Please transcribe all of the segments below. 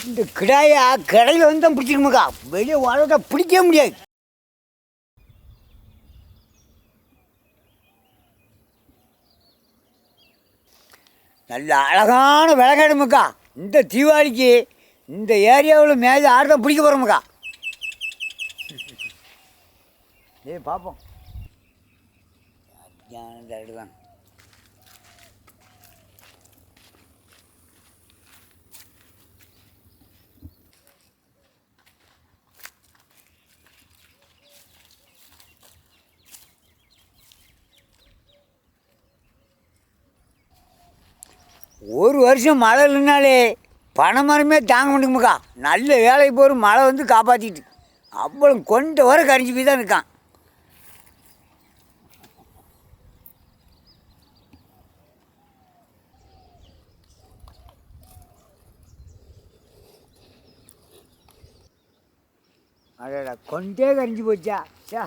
இந்த கிடாயை கடையில் வந்து தான் பிடிச்சிக்கணுமாக்கா, வெளியே வாழ பிடிக்க முடியாது. நல்ல அழகான விலங்காடுமுக்கா. இந்த தீபாவளிக்கு இந்த ஏரியாவில் மேலே ஆடு தான் பிடிக்க போகிறோமுக்கா. பார்ப்போம். தான் ஒரு வருஷம் மழை இல்லைனாலே பனை மரமே தாங்க முடியுமுக்கா. நல்ல வேலைக்கு போகிற மழை வந்து காப்பாற்றிட்டு அவ்வளோ கொண்ட வர கரைஞ்சி போய் தான் இருக்கான். அடடா, கொண்டே கரைஞ்சி போச்சா. சா,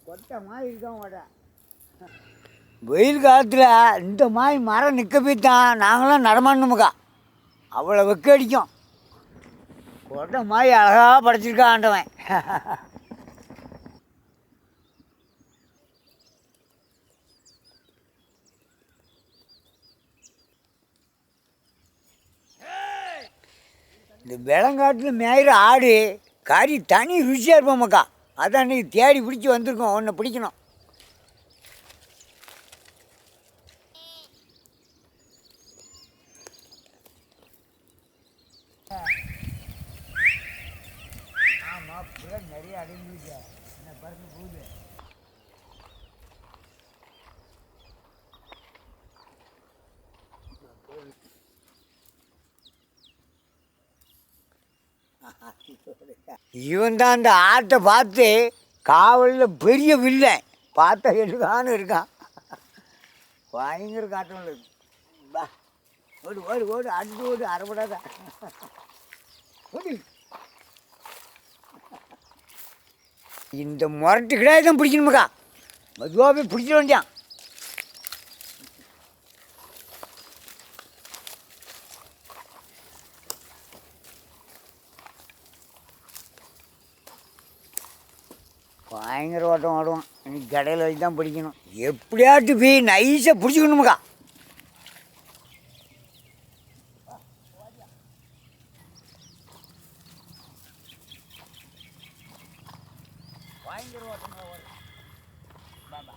கொட்டை மாதிரி இருக்கான் வாடா. வெயில் காலத்தில் இந்த மாதிரி மரம் நிற்க போய் தான் நாங்களாம் நடமாடணுமுக்கா. அவ்வளோ வெக்க அடிக்கும். கொட்டை மாதிரி அழகாக படைச்சிருக்கா ஆண்டவன். இந்த வெள்ளங்காட்டில் மேயிற ஆடு கறி தனி ருசியாக இருப்போம்க்கா. அதான் அன்றைக்கி தேடி பிடிச்சி வந்திருக்கோம். ஒன்றை பிடிக்கணும். ஆமாம், நிறைய அடைஞ்சிருக்க என்ன பறந்து போகுது. இவன் தான் அந்த ஆட்டை பார்த்து காவலில் பெரிய வில்லை பார்த்தா எடுக்கான்னு இருக்கான். பயங்கர காட்டம் பா. ஓடு ஓடு ஓடு, அடிச்சு ஓடு, அரைப்படாத ஓடு. இந்த முரட்டு கிடையாது தான் பிடிக்கணுமுக்கா. மெதுவாக போய் பிடிச்சிட வேண்டியான். பயங்கர ஓட்டம் ஆடுவான். இன்னைக்கு கடையில் வச்சு தான் பிடிக்கணும். எப்படியாட்டு போய் நைஸாக பிடிச்சிக்கணுமுக்கா. பயங்கர ஓட்டம் பாபா.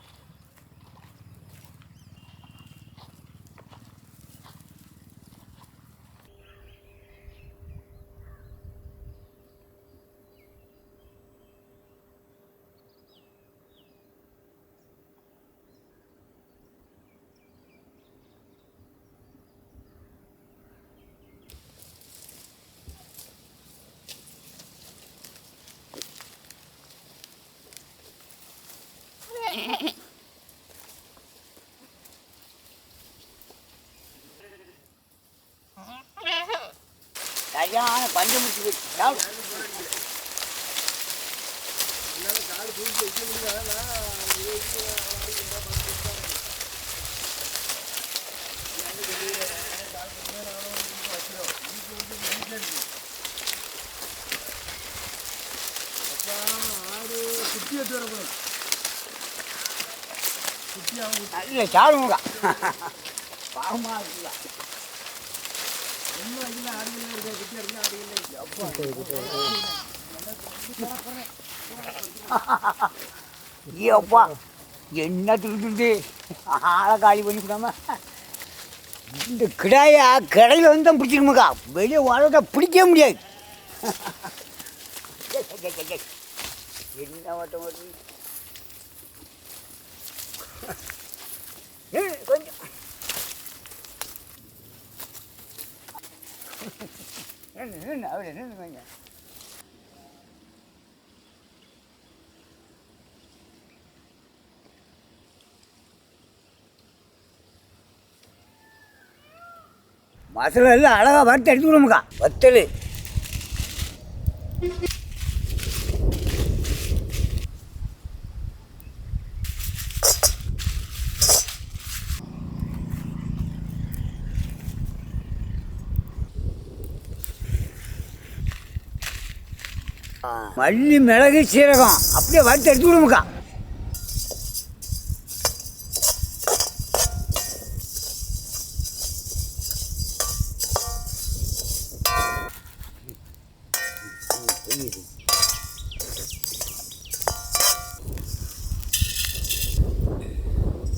சரியான பஞ்சு முடிச்சு போச்சு. இல்லை சாடுங்க பாவமாக இருக்குல்ல. ஐயோப்பா, என்ன திருடுது ஆளை காலி பண்ணி விடாம. இந்த கிடாயை கடையில் வந்து தான் பிடிச்சிக்கணுமுக்கா. வெளியே வாழ பிடிக்க முடியாது. என்ன ஓட்டம் ஓட்டு கொஞ்சம் அப்படி நின்று கொஞ்சம். மசாலா எல்லாம் அழகாக வறுத்து எடுத்து விடுமுக்கா. வத்தல் மல்லி மிளகு சீரகம் அப்படியே வறுத்து எடுத்து விடுமுக்கா.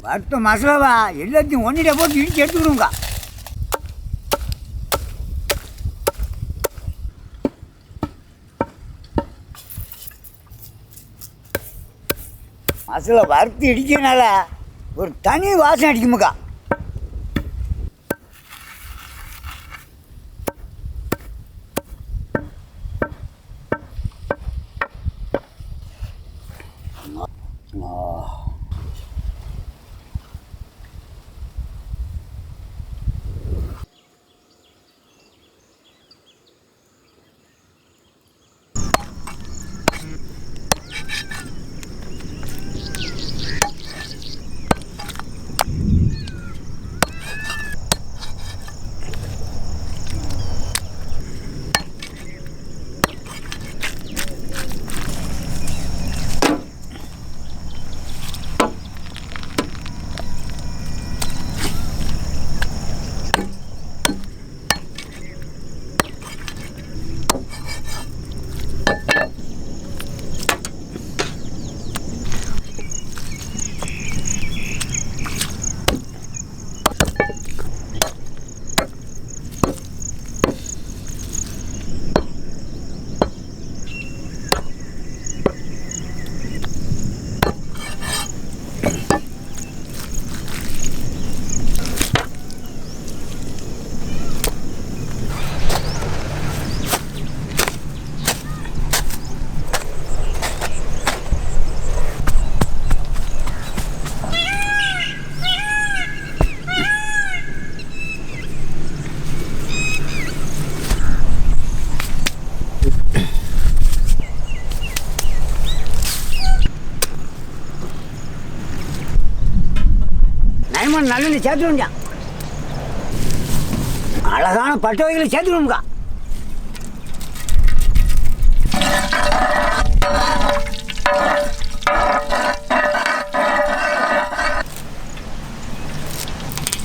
வறுத்த மசாலாவா எல்லாத்தையும் ஒன்றிட போட்டு இடிச்சு எடுத்து விடுமுக்கா. மசாலா வறுத்து இடிக்கிறதுனால ஒரு தனி வாசனை அடிக்குமுக்கா. நல்லெண்ணெய் சேர்த்துடுங்க. அழகான பட்டை வகைகளை சேர்த்துடுங்க.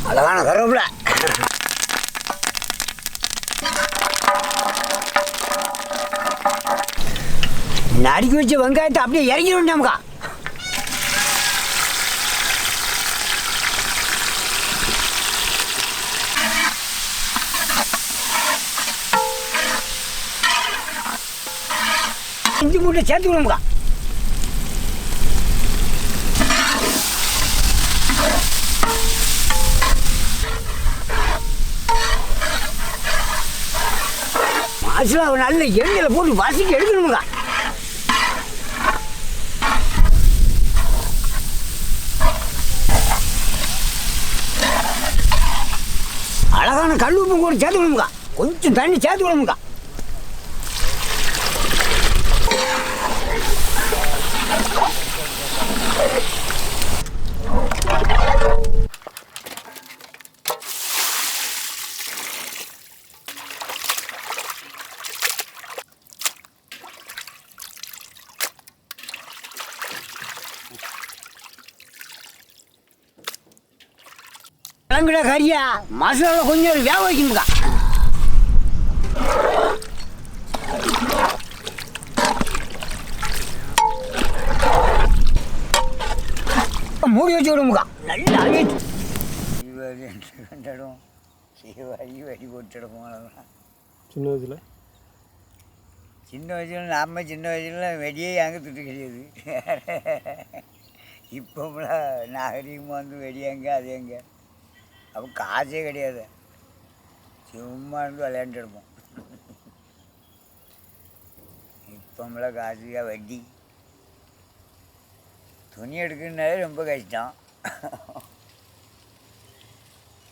அழகான கருவேப்பிலை. நறுக்கி வச்ச வெங்காயத்தை அப்படியே இறங்கிடும் நமக்கா. இஞ்சி மூட்டை சேர்த்துக்கணும்க்கா. மசாலாவை நல்ல எண்ணெயில் போட்டு வதக்கி எடுக்கணும்க்கா. அழகான கல் உப்பு கூட சேர்த்துக்கணும்க்கா. கொஞ்சம் தண்ணி சேர்த்துக்கணும்க்கா. கிளம்பிட கறியா மசாலா கொஞ்சம் வேக வைக்கணும்க்கா. மூடி வச்சு விடுமுக்கா. நல்லா கண்டடும் வடி வடி போட்டுடும். சின்ன வயசில் நம்ம சின்ன வயசுல வெடியே அங்கே துட்டு கிடையாது. இப்போலாம் நாகரீகமாக வந்து வெடி எங்கே அது எங்கே அப்போ காசே கிடையாது. சும்மா இருந்து விளையாண்டு இருப்போம். இப்போம்லாம் காசுக்காக வட்டி துணி எடுக்கிறதுனாலே ரொம்ப கஷ்டம்.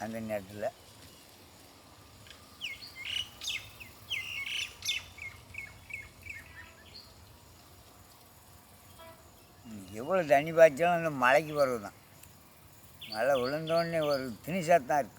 அந்த நேரத்தில் எவ்வளோ தண்ணி பாய்ச்சாலும் அந்த மழைக்கு வரவு தான். மழை விழுந்தோடனே ஒரு திணிசாக தான் இருக்குது.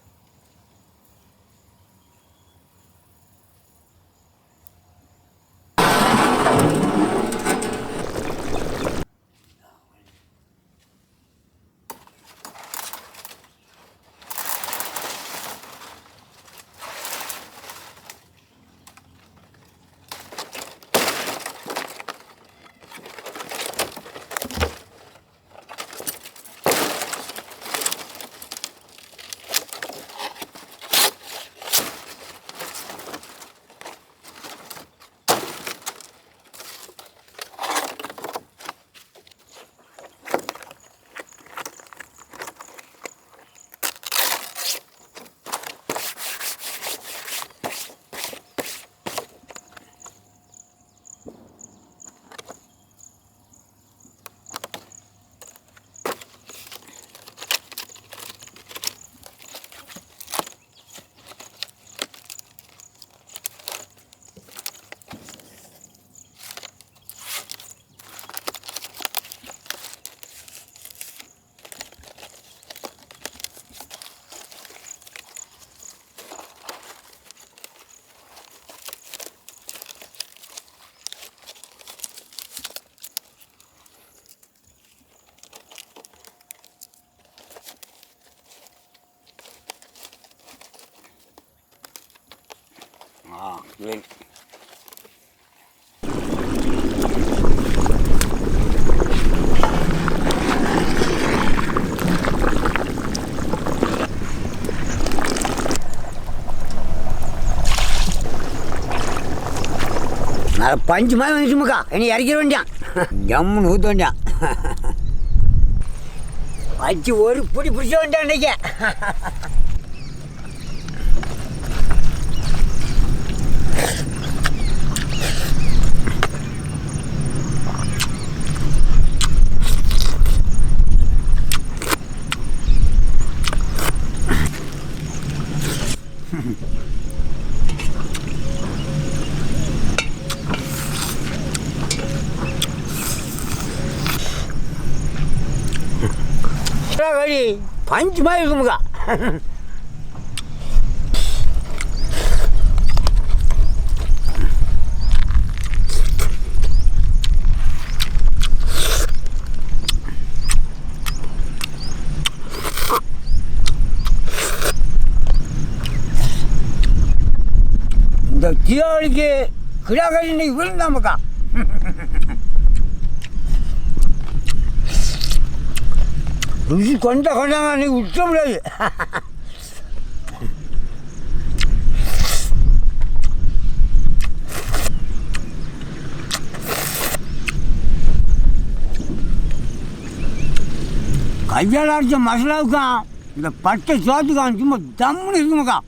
Great. நான் 5 மாதிரி வந்துச்சுமுக்கா, இனி இறக்கிற வேண்டியான். ஜம்முன்னு ஊற்ற வேண்டியான். வச்சு ஒரு பிடி பிடிச்ச வேண்டியான் இன்றைக்கி. வழி 5 மாதிரி இருக்குமுக்கா. இந்த தீபாவளிக்கு கிடாக்கறி இன்னைக்கு விழுந்தாமக்கா. ருசி கொண்டாங்க அன்றைக்கி விட்ட முடியாது. கையால் அரைச்ச மசாலாவுக்கான் இந்த பட்டை சோத்துக்கான் சும்மா தம்முன்னு இருக்குமாக்கா.